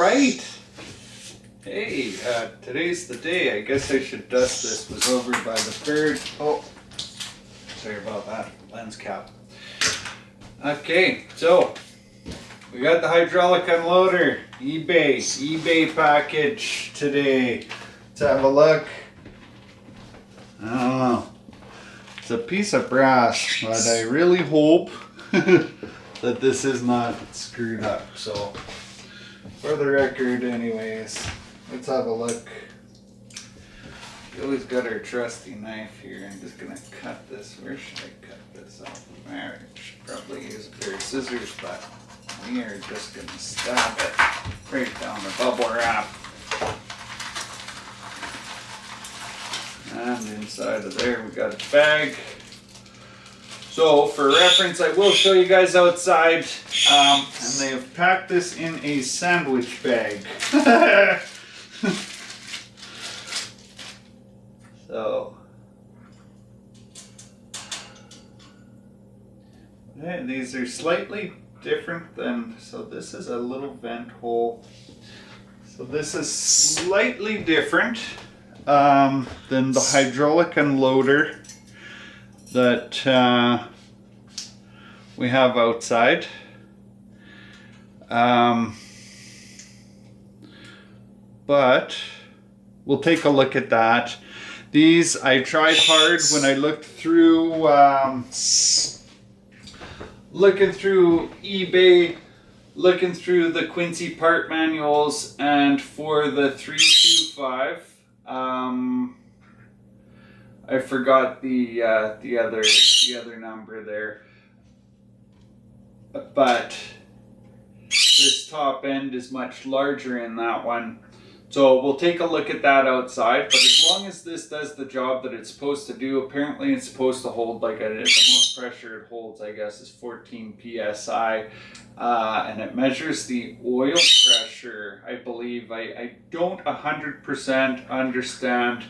right. Hey, today's the day. I guess I should dust this. Was over by the bird. Oh, sorry about that. Lens cap. Okay, so we got the hydraulic unloader. eBay package today. Let's have a look. I don't know. It's a piece of brass, but I really hope that this is not screwed up. So, for the record, anyways, let's have a look. We always got our trusty knife here. I'm just gonna cut this. Where should I cut this off? Alright, should probably use a pair of scissors, but we are just gonna stab it right down the bubble wrap. And inside of there we got a bag. So for reference, I will show you guys outside, and they have packed this in a sandwich bag. So, okay, these are slightly different than, so this is a little vent hole. So this is slightly different than the hydraulic unloader that we have outside. But we'll take a look at that. These, I tried hard when I looked through, looking through eBay, looking through the Quincy part manuals, and for the 325, I forgot the other number there, but this top end is much larger in that one. So we'll take a look at that outside, but as long as this does the job that it's supposed to do, apparently it's supposed to hold like the most pressure it holds, I guess, is 14 psi, and it measures the oil pressure, I believe. I don't 100% understand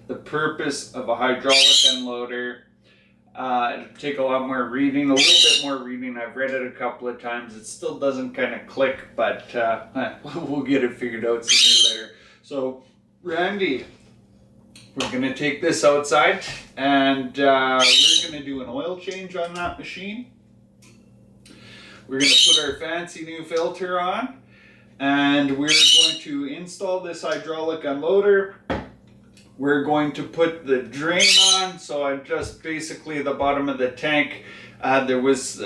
the purpose of a hydraulic unloader. It'll take a lot more reading, a little bit more reading. I've read it a couple of times. It still doesn't kind of click, but we'll get it figured out sooner or later. So, Randy, we're going to take this outside, and we're going to do an oil change on that machine. We're going to put our fancy new filter on, and we're going to install this hydraulic unloader. We're going to put the drain on, so I just basically the bottom of the tank, there was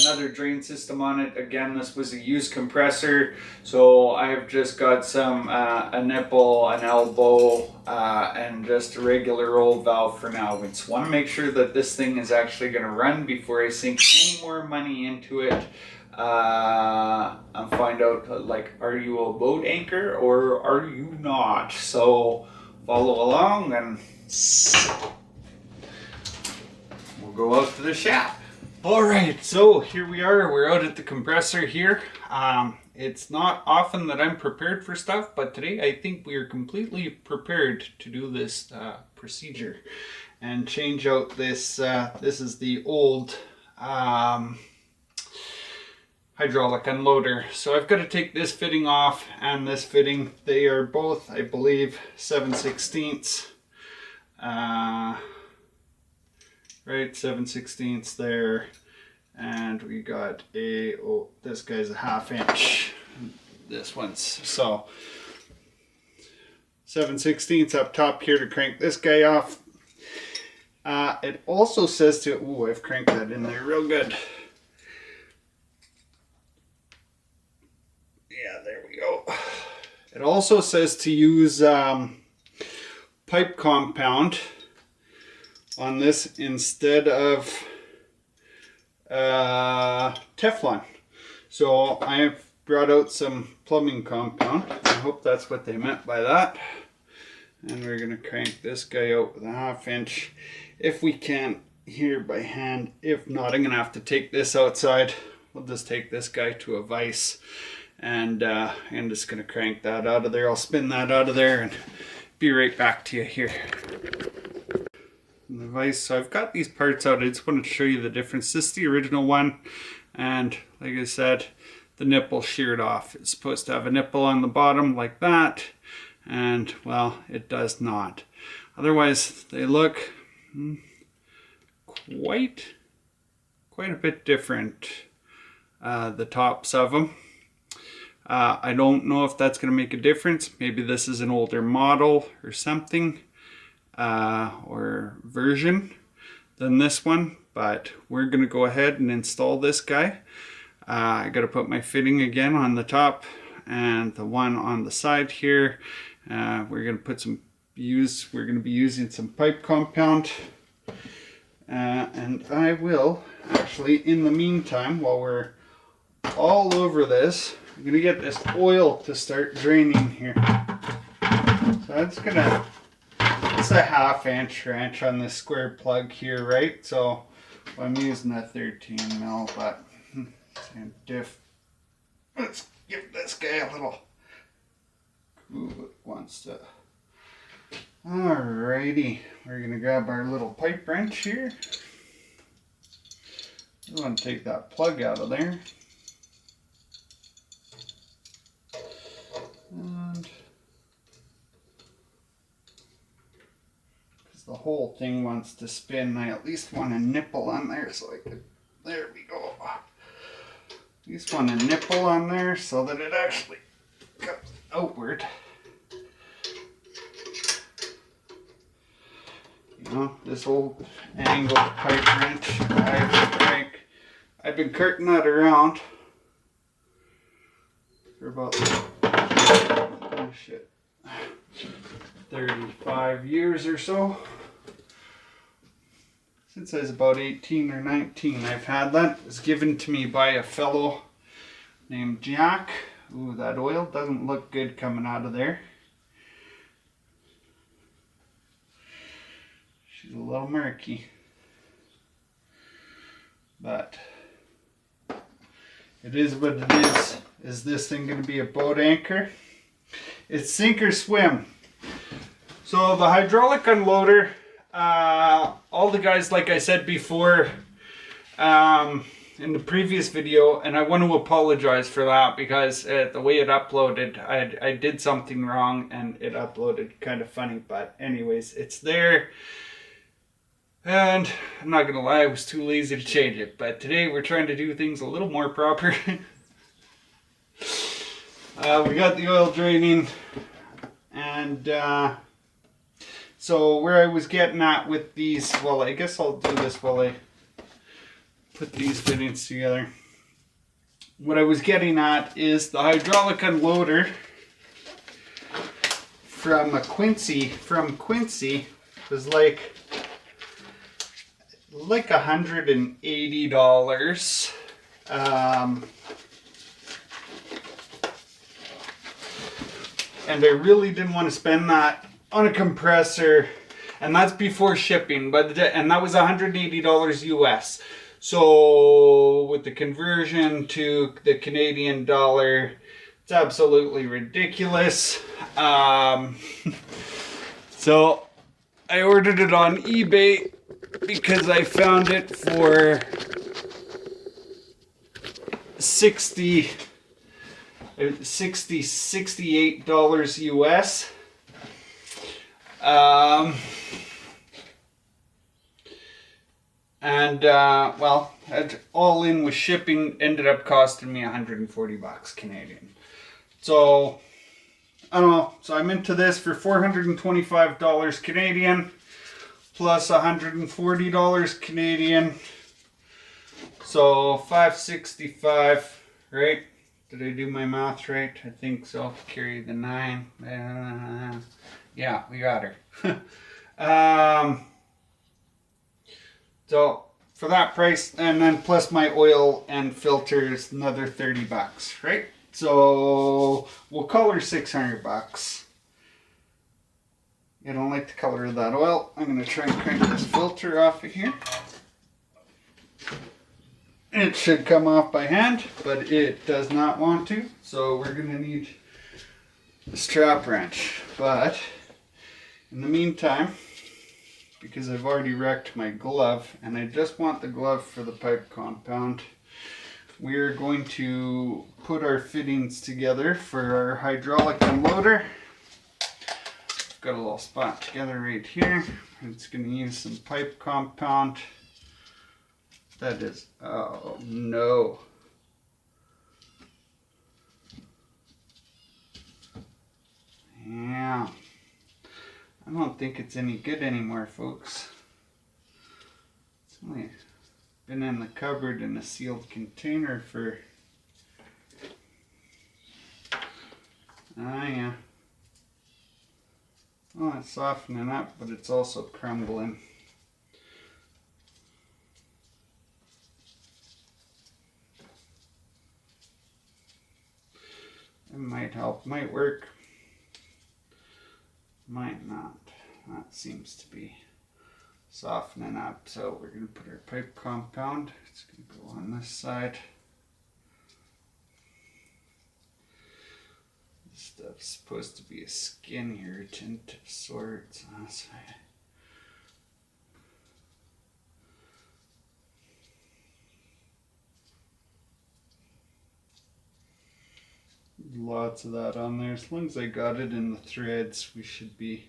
another drain system on it. Again, this was a used compressor, so I've just got some, a nipple, an elbow, and just a regular old valve for now. We just want to make sure that this thing is actually going to run before I sink any more money into it. And find out, like, are you a boat anchor or are you not? So follow along and we'll go out to the shop. Alright, so here we are. We're out at the compressor here. It's not often that I'm prepared for stuff, but today I think we are completely prepared to do this procedure and change out this. This is the old hydraulic unloader. So I've got to take this fitting off and this fitting. They are both, I believe, 7/16. Right, 7/16 there. And we got a, oh, this guy's a 1/2 inch. This one's, so 7/16 up top here to crank this guy off. It also says to, ooh, I've cranked that in there real good. Yeah, there we go. It also says to use pipe compound on this instead of Teflon. So I've brought out some plumbing compound. I hope that's what they meant by that. And we're going to crank this guy out with a 1/2 inch if we can here by hand. If not, I'm going to have to take this outside. We'll just take this guy to a vise. And I'm just going to crank that out of there. I'll spin that out of there and be right back to you here. And the vise, so I've got these parts out. I just wanted to show you the difference. This is the original one, and like I said, the nipple sheared off. It's supposed to have a nipple on the bottom like that, and well, it does not. Otherwise, they look quite a bit different, the tops of them. I don't know if that's going to make a difference. Maybe this is an older model or something, or version than this one, but we're going to go ahead and install this guy. I got to put my fitting again on the top and the one on the side here. We're going to put some we're going to be using some pipe compound, and I will actually, in the meantime, while we're all over this, I'm going to get this oil to start draining here. So it's a 1/2 inch wrench on this square plug here, right? So I'm using a 13 mil, but same diff. Let's give this guy a little. Ooh, it wants to. Alrighty, we're gonna grab our little pipe wrench here. We want to take that plug out of there. And because the whole thing wants to spin, I at least want a nipple on there so I could. There we go. At least want a nipple on there so that it actually comes outward. You know, this old angled pipe wrench, I've been carting that around for about 35 years or so. Since I was about 18 or 19, I've had that. It was given to me by a fellow named Jack. Ooh, that oil doesn't look good coming out of there. She's a little murky. But it is what it is. Is this thing going to be a boat anchor? It's sink or swim. So the hydraulic unloader, all the guys, like I said before in the previous video, and I want to apologize for that because the way it uploaded, I did something wrong and it uploaded kind of funny. But anyways, it's there. And I'm not going to lie, I was too lazy to change it. But today we're trying to do things a little more proper. We got the oil draining. And so where I was getting at with these, well, I guess I'll do this while I put these fittings together. What I was getting at is the hydraulic unloader from Quincy was like $180. And I really didn't want to spend that on a compressor, and that's before shipping, and that was $180 US. So with the conversion to the Canadian dollar, it's absolutely ridiculous. So I ordered it on eBay because I found it for $68 US. Well, all in with shipping ended up costing me 140 bucks Canadian. So I don't know. So I'm into this for $425 Canadian plus $140 Canadian. So $565, right? Did I do my math right? I think so. Carry the 9. Yeah, we got her. So for that price, and then plus my oil and filters, another 30 bucks, right? So we'll call her 600 bucks. I don't like the color of that oil. I'm going to try and crank this filter off of here. It should come off by hand, but it does not want to. So we're going to need a strap wrench. But in the meantime, because I've already wrecked my glove, and I just want the glove for the pipe compound, we are going to put our fittings together for our hydraulic unloader. Got a little spot together right here. It's going to use some pipe compound. That is, oh no. Yeah. I don't think it's any good anymore, folks. It's only been in the cupboard in a sealed container for... Ah, yeah. Well, it's softening up, but it's also crumbling. It might help, might work, might not. That seems to be softening up. So we're going to put our pipe compound. It's going to go on this side. This stuff's supposed to be a skin irritant of sorts on this side. Lots of that on there. As long as I got it in the threads, we should be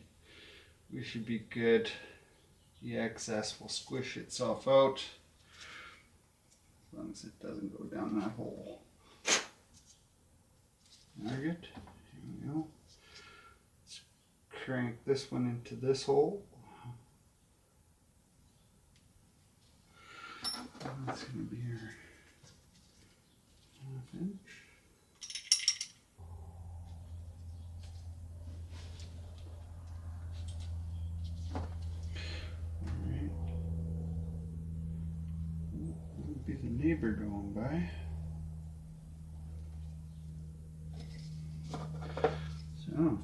good. The excess will squish itself out as long as it doesn't go down that hole. Target. Here we go. Let's crank this one into this hole. That's going to be our 1/2 inch. Be the neighbor going by. So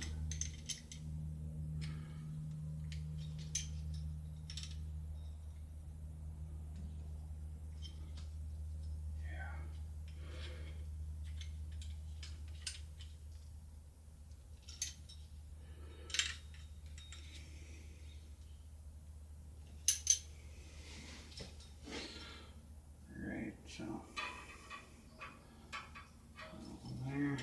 So, there.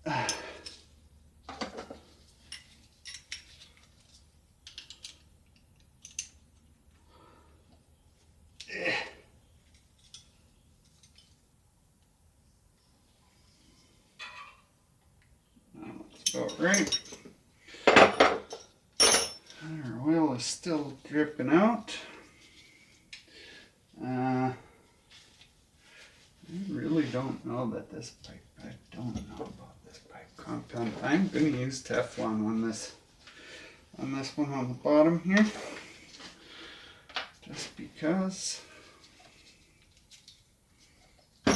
That's about right. Our oil is still dripping out. I really don't know that this pipe, I don't know about this pipe compound. I'm going to use Teflon on this one on the bottom here. Just because I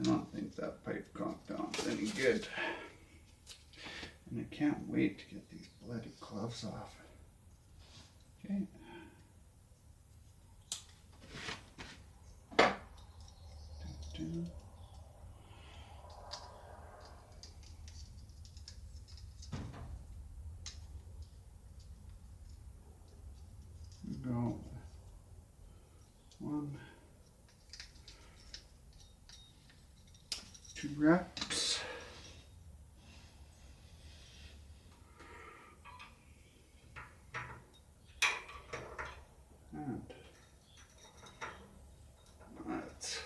don't think that pipe compound's any good. And I can't wait to get these bloody gloves off. Okay. Go 1, 2 reps. And that's,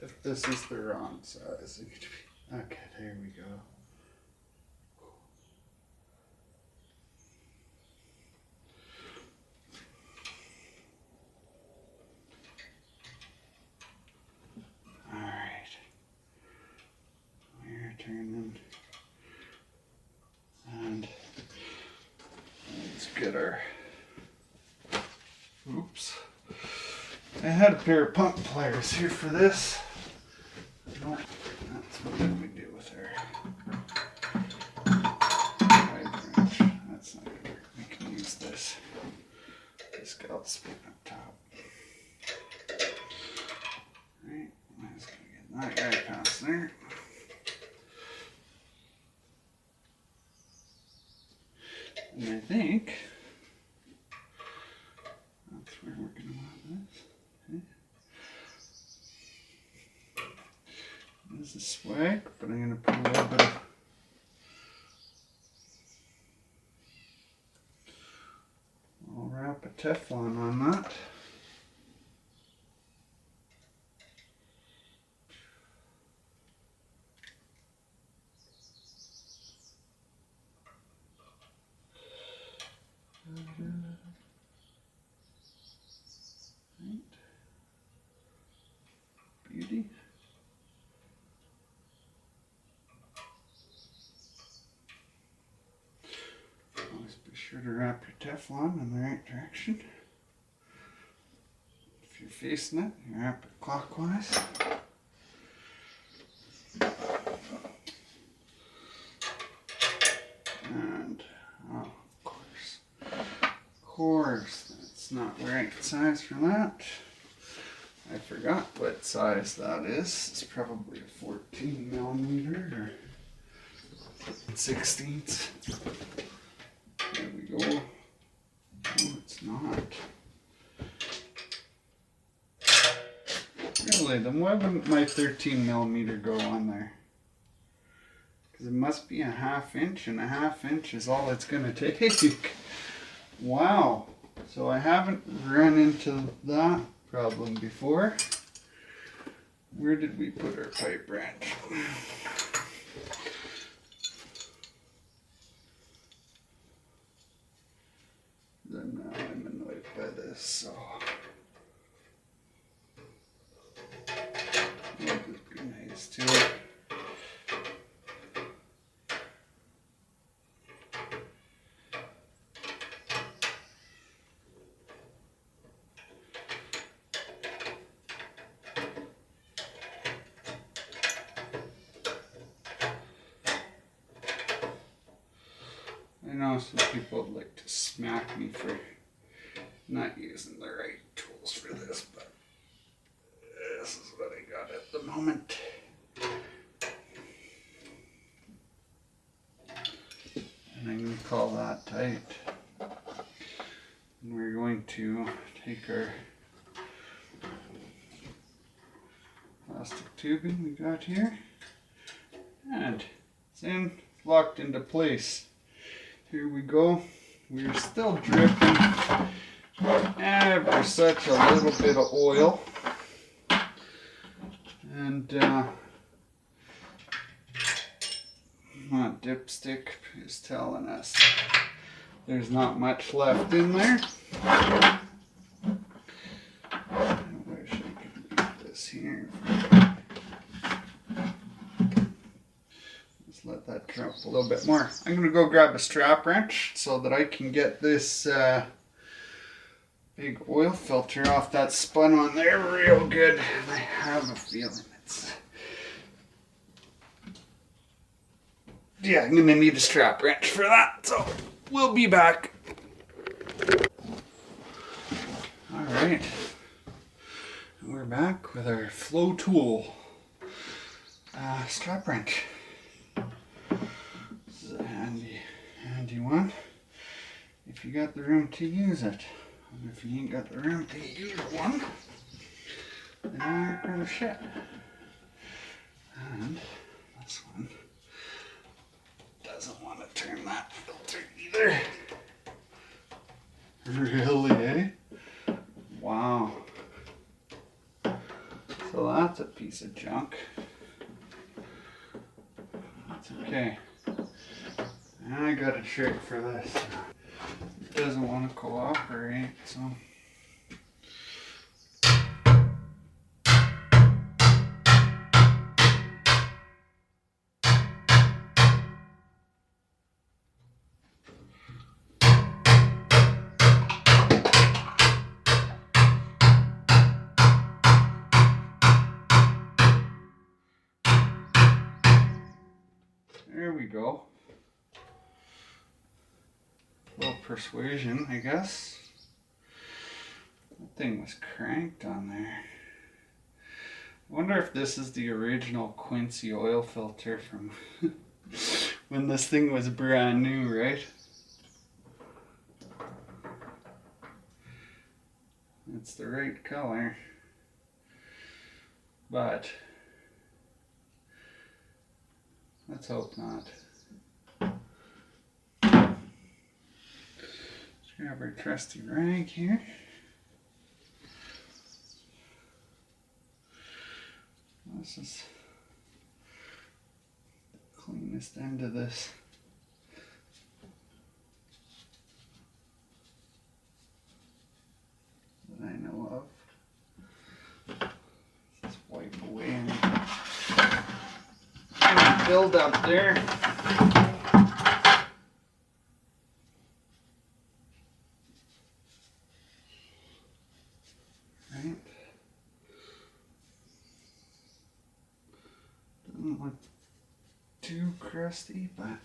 if this is the wrong size, it could be, okay, there we go. Turning, and let's get our, oops, I had a pair of pump pliers here for this. Nope, that's what did we do with our 5 wrench. That's not gonna work. We can use this scallop spoon up top. Right, I'm just gonna get that guy past there. And I think is a swag, but I'm going to put a little bit of I'll wrap a Teflon on that. Right. Beauty. Always be sure to wrap your Teflon in the right direction. If you're facing it, you wrap it clockwise. And, oh, of course, that's not the right size for that. I forgot what size that is. It's probably a 14 millimeter or 16th. There we go. No, it's not. Really, then why wouldn't my 13 millimeter go on there? Because it must be a 1/2 inch, and a 1/2 inch is all it's going to take. Wow. So I haven't run into that problem before. Where did we put our pipe wrench? Then now I'm annoyed by this, so I'll just be nice to it. I know some people would like to smack me for not using the right tools for this, but this is what I got at the moment. And I'm going to call that tight. And we're going to take our plastic tubing we got here, and it's in, locked into place. Here we go. We're still dripping ever such a little bit of oil. And my dipstick is telling us there's not much left in there. I wish I could leave this here. Let that drop a little bit more. I'm going to go grab a strap wrench so that I can get this big oil filter off that spun on there real good. And I have a feeling it's... Yeah, I'm going to need a strap wrench for that. So we'll be back. Alright. We're back with our flow tool strap wrench. Handy one if you got the room to use it. And if you ain't got the room to use one, then you're kind of shit. And this one doesn't want to turn that filter either. Really, eh? Wow. So that's a piece of junk. That's okay. I got a trick for this. It doesn't want to cooperate, so. There we go. A little persuasion, I guess. That thing was cranked on there. I wonder if this is the original Quincy oil filter from when this thing was brand new, right? It's the right color. But Let's hope not. Grab our trusty rag here. This is the cleanest end of this. That I know of. Let's wipe away and build up there. Right. Doesn't look too crusty, but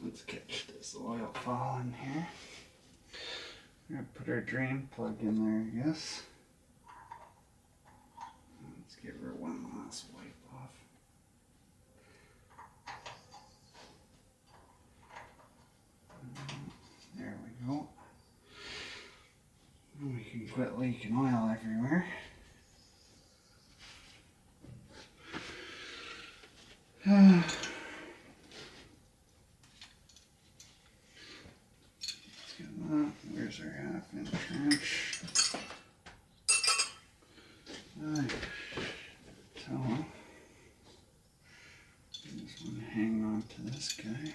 let's catch this oil falling here. We're gonna put our drain plug in there, I guess. Let's give her one last wipe off. There we go. We can quit leaking oil everywhere. Let's get that. Where's our half-inch wrench? Towel. This one hang on to this guy.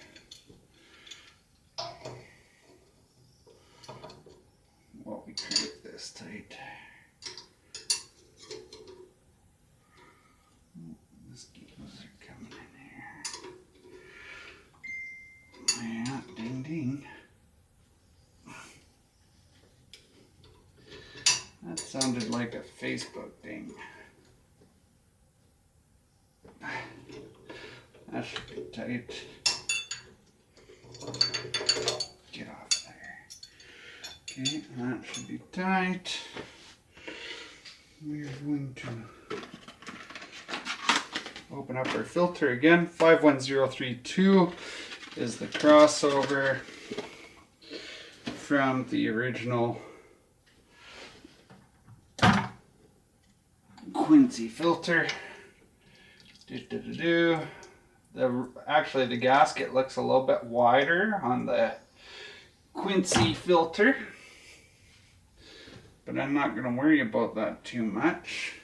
While we crank this tight. Mosquitoes are coming in here. Yeah, ding ding. That sounded like a Facebook ding. That should be tight. Get off there. Okay, that should be tight. We're going to open up our filter again. 51032 is the crossover from the original Quincy filter. Actually, the gasket looks a little bit wider on the Quincy filter, but I'm not going to worry about that too much.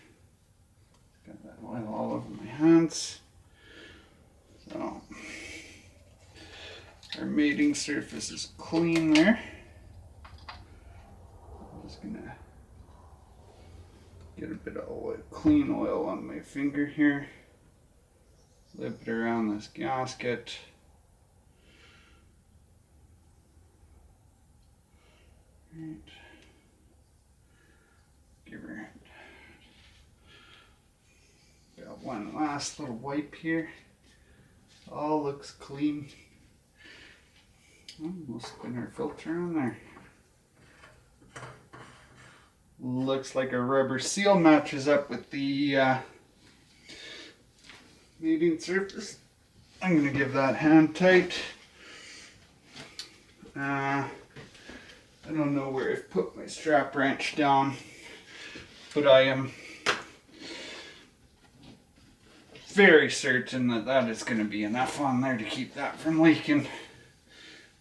Got that oil all over my hands. So our mating surface is clean there. I'm just gonna get a bit of oil, clean oil on my finger here. Flip it around this gasket. Right. Give her. Got one last little wipe here. All looks clean. We'll spin our filter on there. Looks like a rubber seal matches up with the mating surface. I'm going to give that hand tight. I don't know where I've put my strap wrench down, but I am very certain that that is going to be enough on there to keep that from leaking.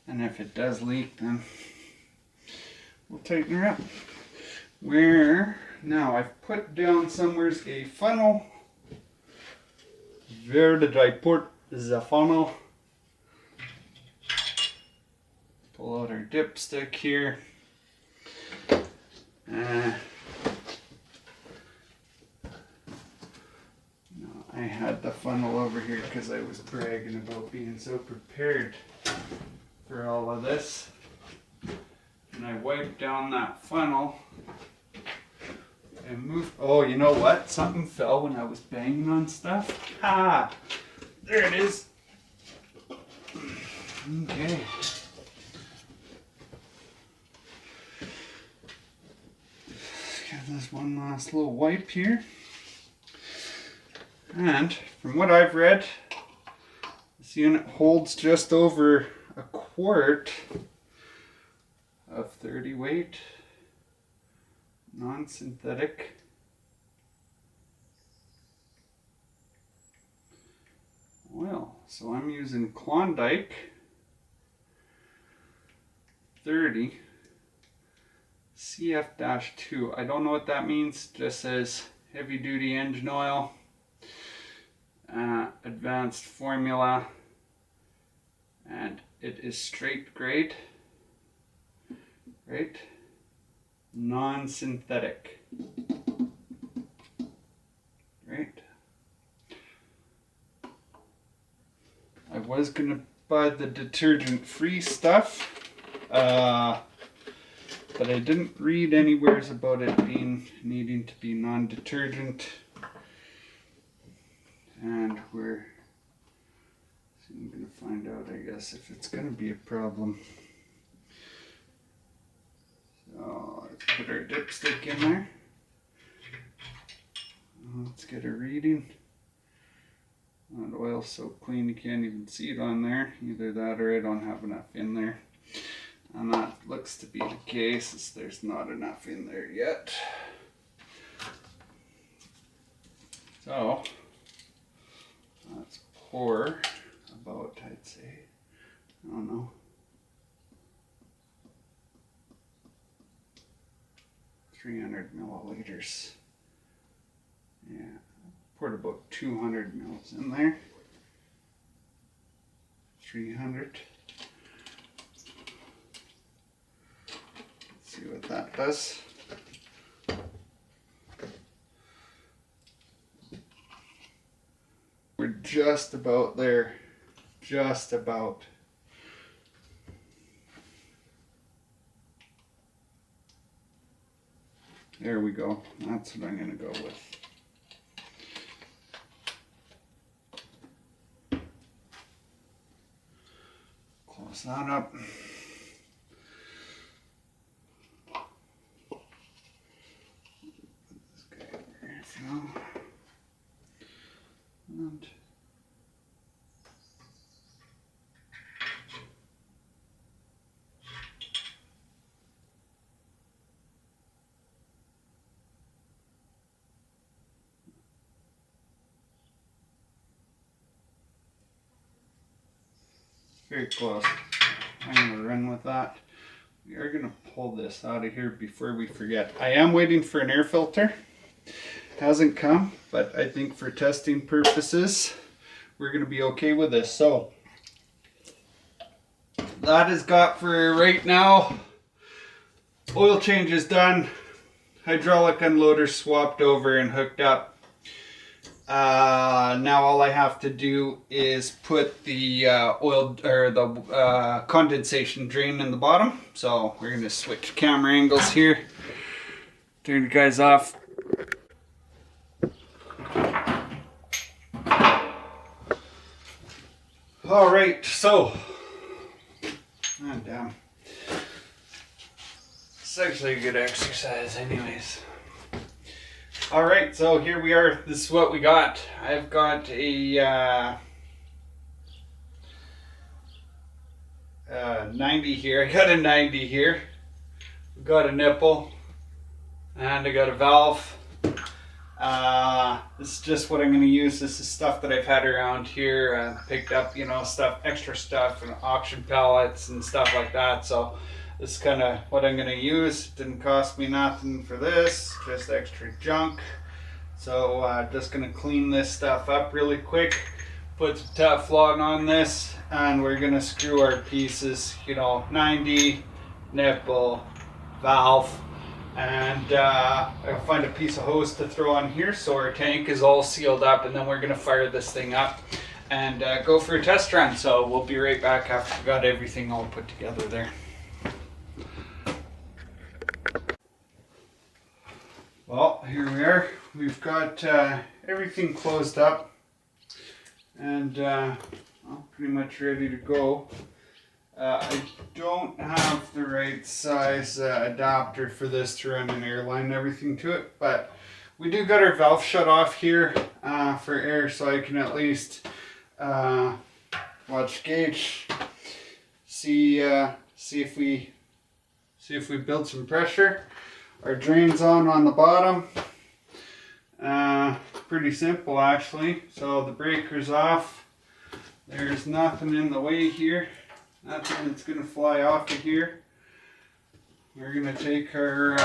And if it does leak, then we'll tighten her up. Where now I've put down somewhere a funnel. Where did I put the funnel? Pull out our dipstick here. I had the funnel over here because I was bragging about being so prepared for all of this. And I wiped down that funnel and moved. Oh, you know what? Something fell when I was banging on stuff. Ah, there it is. Okay. Got this one last little wipe here. And from what I've read, this unit holds just over a quart of 30 weight non-synthetic oil. So I'm using Klondike 30 CF-2. I don't know what that means. It just says heavy duty engine oil, advanced formula, and it is straight grade, right? Non-synthetic, right? I was gonna buy the detergent-free stuff, but I didn't read anywhere about it needing to be non-detergent, and I'm gonna find out, I guess, if it's gonna be a problem. So let's put our dipstick in there. Let's get a reading. That oil's so clean you can't even see it on there. Either that or I don't have enough in there. And that looks to be the case, as there's not enough in there yet. So let's pour about, I'd say, I don't know, 300 milliliters. Yeah, poured about 200 mils in there. 300. Let's see what that does. We're just about there. Just about. There we go. That's what I'm going to go with. Close that up. This guy over here for now. And very close. I'm going to run with that. We are going to pull this out of here before we forget. I am waiting for an air filter. Hasn't come, but I think for testing purposes, we're going to be okay with this. So that is got for right now. Oil change is done. Hydraulic unloader swapped over and hooked up. Now all I have to do is put the oil or the condensation drain in the bottom. So we're going to switch camera angles here. Turn you guys off. All right, so damn. It's actually a good exercise anyways. All right, so here we are. This is what we got. I've got a 90 here. I got a 90 here. We've got a nipple, and I got a valve. This is just what I'm going to use. This is stuff that I've had around here. Picked up, stuff, extra stuff, and auction pallets and stuff like that. So this is kind of what I'm going to use. Didn't cost me nothing for this, just extra junk. So just going to clean this stuff up really quick. Put some Teflon on this, and we're going to screw our pieces, 90, nipple, valve. And I'll find a piece of hose to throw on here so our tank is all sealed up, and then we're going to fire this thing up and go for a test run. So we'll be right back after we got everything all put together there. Well, here we are. We've got everything closed up and pretty much ready to go. I don't have the right size adapter for this to run an airline and everything to it, but we do got our valve shut off here for air, so I can at least watch gauge, see if we build some pressure. Our drain's on the bottom. Pretty simple actually. So the breaker's off. There's nothing in the way here, nothing that's going to fly off of here. We're going to take our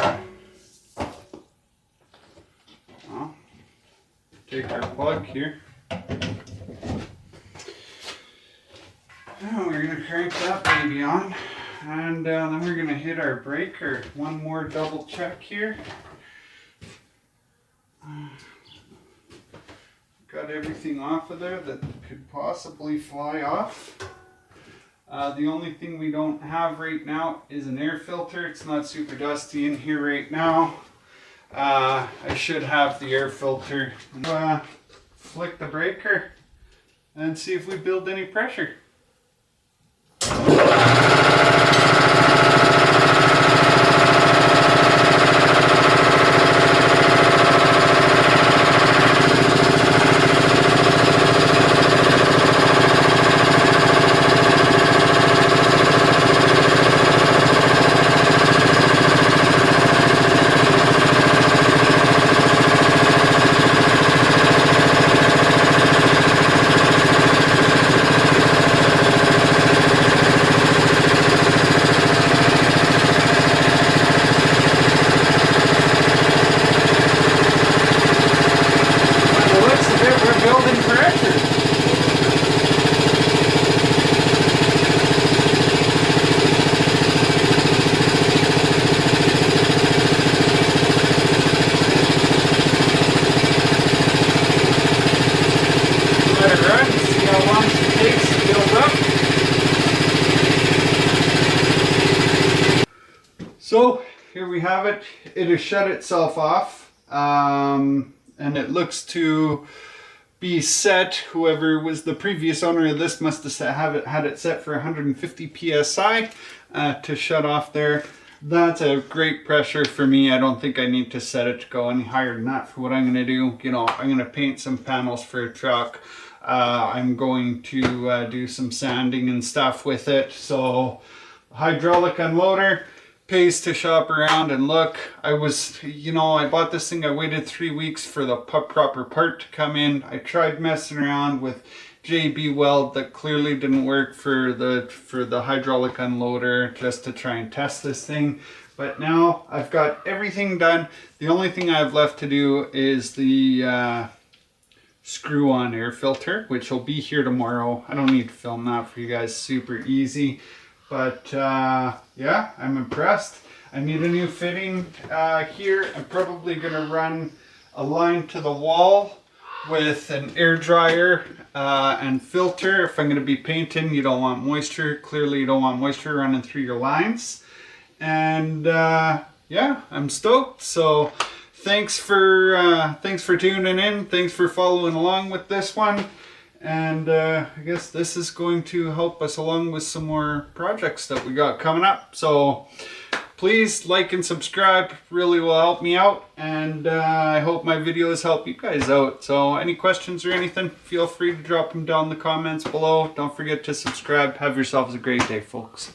plug here. Now we're going to crank that baby on, and then we're going to hit our breaker. One more double check here. Got everything off of there that could possibly fly off. The only thing we don't have right now is an air filter. It's not super dusty in here right now. I should have the air filter. Flick the breaker and see if we build any pressure. So here we have it. It has shut itself off, and it looks to be set. Whoever was the previous owner of this must have had it set for 150 psi to shut off there. That's a great pressure for me. I don't think I need to set it to go any higher than that for what I'm going to do. You know, I'm going to paint some panels for a truck. I'm going to do some sanding and stuff with it. So hydraulic unloader. Pays to shop around and look. I bought this thing. I waited 3 weeks for the proper part to come in. I tried messing around with JB weld that clearly didn't work for the hydraulic unloader, just to try and test this thing. But now I've got everything done. The only thing I have left to do is the screw-on air filter, which will be here tomorrow. I don't need to film that for you guys. Super easy. But yeah, I'm impressed. I need a new fitting here. I'm probably going to run a line to the wall with an air dryer and filter. If I'm going to be painting, you don't want moisture. Clearly you don't want moisture running through your lines. And yeah, I'm stoked. So thanks for tuning in. Thanks for following along with this one. And I guess this is going to help us along with some more projects that we got coming up. So please like and subscribe, really will help me out. And I hope my videos help you guys out. So any questions or anything, feel free to drop them down in the comments below. Don't forget to subscribe. Have yourselves a great day, folks.